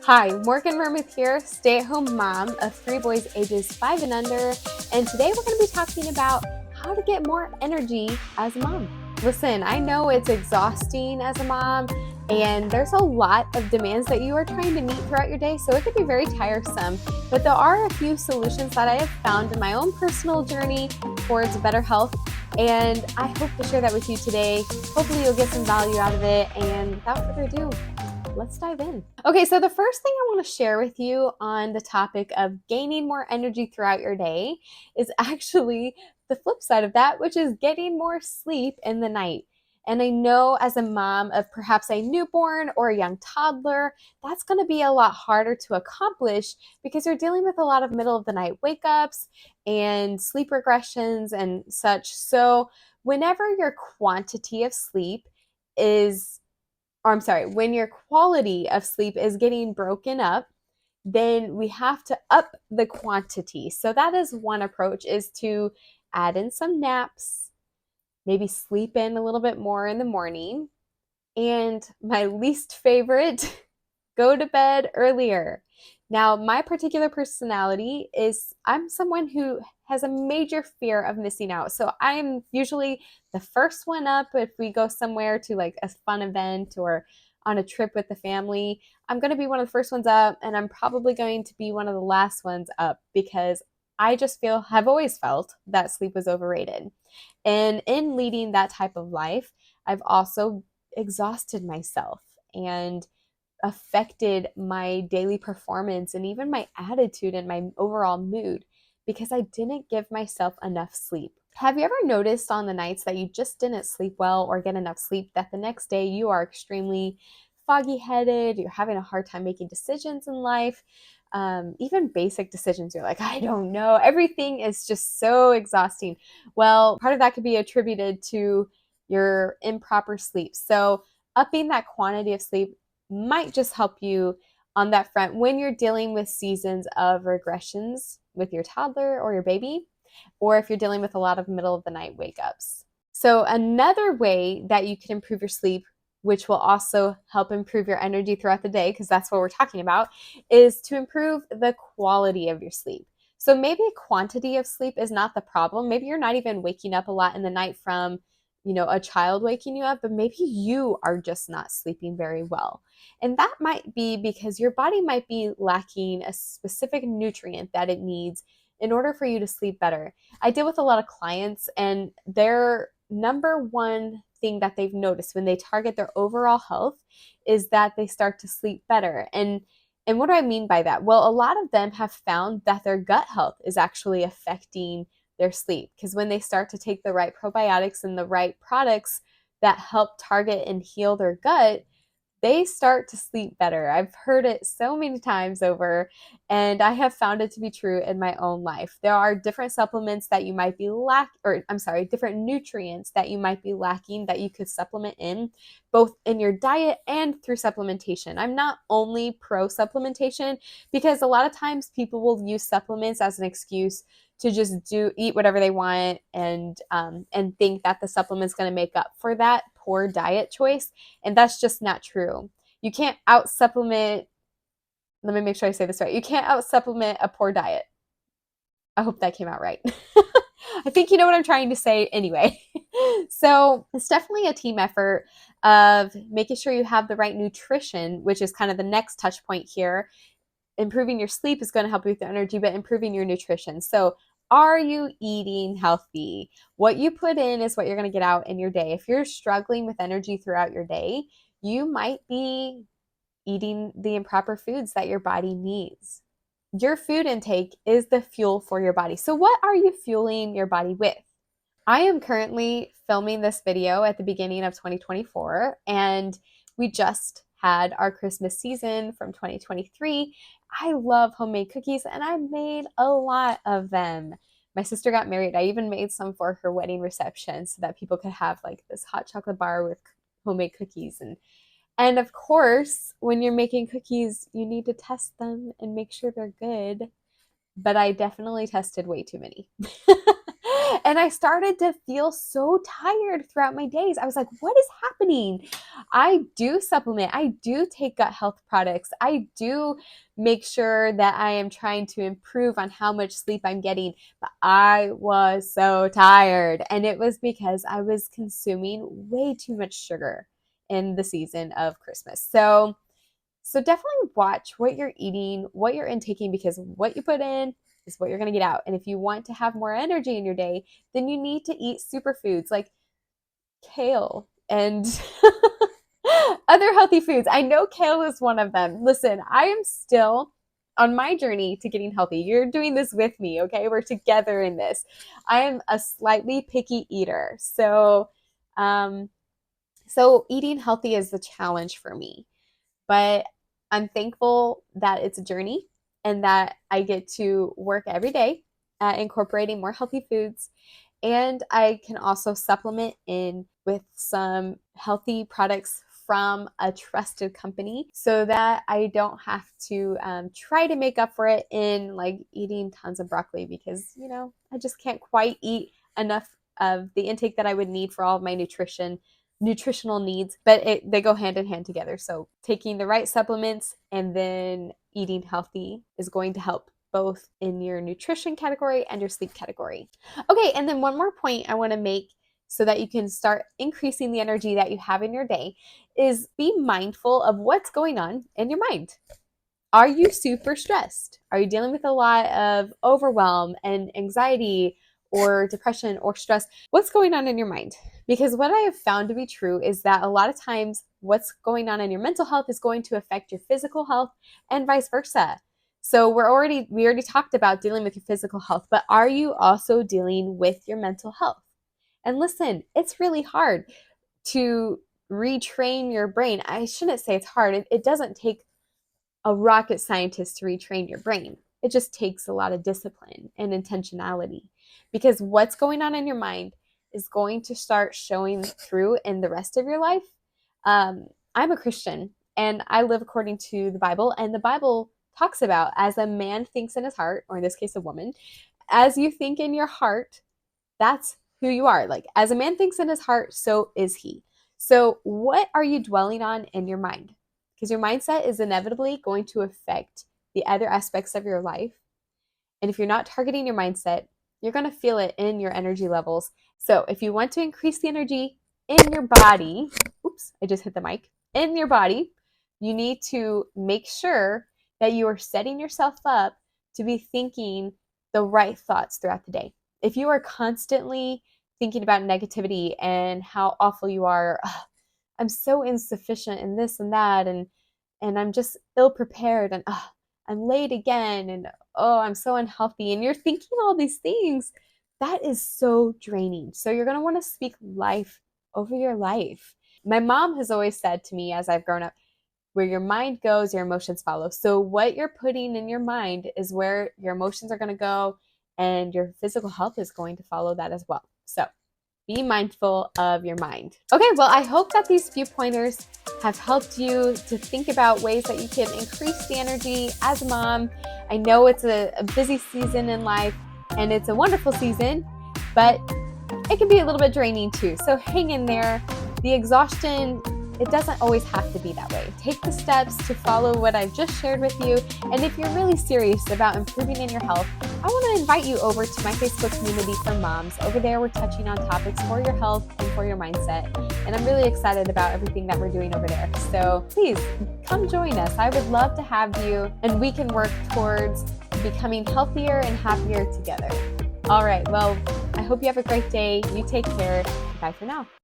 Hi, Morgan Mermuth here, stay-at-home mom of 3 boys ages 5 and under, and today we're going to be talking about how to get more energy as a mom. Listen, I know it's exhausting as a mom, and there's a lot of demands that you are trying to meet throughout your day, so it can be very tiresome, but there are a few solutions that I have found in my own personal journey towards better health, and I hope to share that with you today. Hopefully you'll get some value out of it, and without further ado, let's dive in. Okay, so the first thing I want to share with you on the topic of gaining more energy throughout your day is actually the flip side of that, which is getting more sleep in the night. And I know as a mom of perhaps a newborn or a young toddler, that's going to be a lot harder to accomplish because you're dealing with a lot of middle of the night wake ups and sleep regressions and such. So, whenever your quantity of sleep is when your quality of sleep is getting broken up, then we have to up the quantity. So that is one approach, is to add in some naps, maybe sleep in a little bit more in the morning. And my least favorite, go to bed earlier. Now, my particular personality is I'm someone who has a major fear of missing out. So I'm usually the first one up if we go somewhere to like a fun event or on a trip with the family. I'm going to be one of the first ones up, and I'm probably going to be one of the last ones up because I just have always felt that sleep was overrated. And in leading that type of life, I've also exhausted myself and affected my daily performance and even my attitude and my overall mood because I didn't give myself enough sleep. Have you ever noticed on the nights that you just didn't sleep well or get enough sleep that the next day you are extremely foggy headed, you're having a hard time making decisions in life? Even basic decisions, you're like, I don't know. Everything is just so exhausting. Well, part of that could be attributed to your improper sleep. So, upping that quantity of sleep might just help you on that front when you're dealing with seasons of regressions with your toddler or your baby, or if you're dealing with a lot of middle of the night wake ups. So, another way that you can improve your sleep, which will also help improve your energy throughout the day, because that's what we're talking about, is to improve the quality of your sleep. So maybe quantity of sleep is not the problem. Maybe you're not even waking up a lot in the night from, a child waking you up, but maybe you are just not sleeping very well. And that might be because your body might be lacking a specific nutrient that it needs in order for you to sleep better. I deal with a lot of clients, and their number one thing that they've noticed when they target their overall health is that they start to sleep better. And what do I mean by that? Well, a lot of them have found that their gut health is actually affecting their sleep, because when they start to take the right probiotics and the right products that help target and heal their gut, they start to sleep better. I've heard it so many times over, and I have found it to be true in my own life. There are different supplements that you might be different nutrients that you might be lacking that you could supplement in, both in your diet and through supplementation. I'm not only pro supplementation, because a lot of times people will use supplements as an excuse to just eat whatever they want and think that the supplement's going to make up for that poor diet choice, and that's just not true. You can't out supplement. Let me make sure I say this right. You can't out supplement a poor diet. I hope that came out right. I think you know what I'm trying to say anyway. So it's definitely a team effort of making sure you have the right nutrition, which is kind of the next touch point here. Improving your sleep is going to help you with the energy, but improving your nutrition. So, are you eating healthy? What you put in is what you're going to get out in your day. If you're struggling with energy throughout your day, you might be eating the improper foods that your body needs. Your food intake is the fuel for your body. So, what are you fueling your body with? I am currently filming this video at the beginning of 2024, and we just had our Christmas season from 2023. I love homemade cookies, and I made a lot of them. My sister got married. I even made some for her wedding reception so that people could have like this hot chocolate bar with homemade cookies. And of course, when you're making cookies, you need to test them and make sure they're good. But I definitely tested way too many. And I started to feel so tired throughout my days. I was like, what is happening? I do supplement. I do take gut health products. I do make sure that I am trying to improve on how much sleep I'm getting. But I was so tired. And it was because I was consuming way too much sugar in the season of Christmas. So definitely watch what you're eating, what you're intaking, because what you put in is what you're going to get out. And if you want to have more energy in your day, then you need to eat superfoods like kale and other healthy foods. I know kale is one of them. Listen, I am still on my journey to getting healthy. You're doing this with me, okay? We're together in this. I am a slightly picky eater. So eating healthy is the challenge for me. But I'm thankful that it's a journey and that I get to work every day at incorporating more healthy foods. And I can also supplement in with some healthy products from a trusted company so that I don't have to try to make up for it in like eating tons of broccoli because, I just can't quite eat enough of the intake that I would need for all of my nutritional needs, but they go hand in hand together. So taking the right supplements and then eating healthy is going to help both in your nutrition category and your sleep category. Okay, and then one more point I want to make so that you can start increasing the energy that you have in your day is be mindful of what's going on in your mind. Are you super stressed? Are you dealing with a lot of overwhelm and anxiety or depression or stress? What's going on in your mind? Because what I have found to be true is that a lot of times what's going on in your mental health is going to affect your physical health and vice versa. So we already talked about dealing with your physical health, but are you also dealing with your mental health? And listen, it's really hard to retrain your brain. I shouldn't say it's hard. It doesn't take a rocket scientist to retrain your brain. It just takes a lot of discipline and intentionality because what's going on in your mind is going to start showing through in the rest of your life. I'm a Christian and I live according to the Bible, and the Bible talks about as a man thinks in his heart, or in this case, a woman, as you think in your heart, that's who you are. Like as a man thinks in his heart, so is he. So what are you dwelling on in your mind? Because your mindset is inevitably going to affect the other aspects of your life. And if you're not targeting your mindset, you're going to feel it in your energy levels. So if you want to increase the energy in your body, oops, I just hit the mic, in your body, you need to make sure that you are setting yourself up to be thinking the right thoughts throughout the day. If you are constantly thinking about negativity and how awful you are, I'm so insufficient in this and that, and I'm just ill prepared, and I'm late again, and I'm so unhealthy, and you're thinking all these things, that is so draining. So you're going to want to speak life over your life. My mom has always said to me as I've grown up, where your mind goes, your emotions follow. So what you're putting in your mind is where your emotions are going to go, and your physical health is going to follow that as well. So be mindful of your mind. Okay, well, I hope that these few pointers have helped you to think about ways that you can increase the energy as a mom. I know it's a busy season in life, and it's a wonderful season, but it can be a little bit draining too. So hang in there. The exhaustion, it doesn't always have to be that way. Take the steps to follow what I've just shared with you. And if you're really serious about improving in your health, I want to invite you over to my Facebook community for moms. Over there, we're touching on topics for your health and for your mindset. And I'm really excited about everything that we're doing over there. So please come join us. I would love to have you, and we can work towards becoming healthier and happier together. All right. Well, I hope you have a great day. You take care. Bye for now.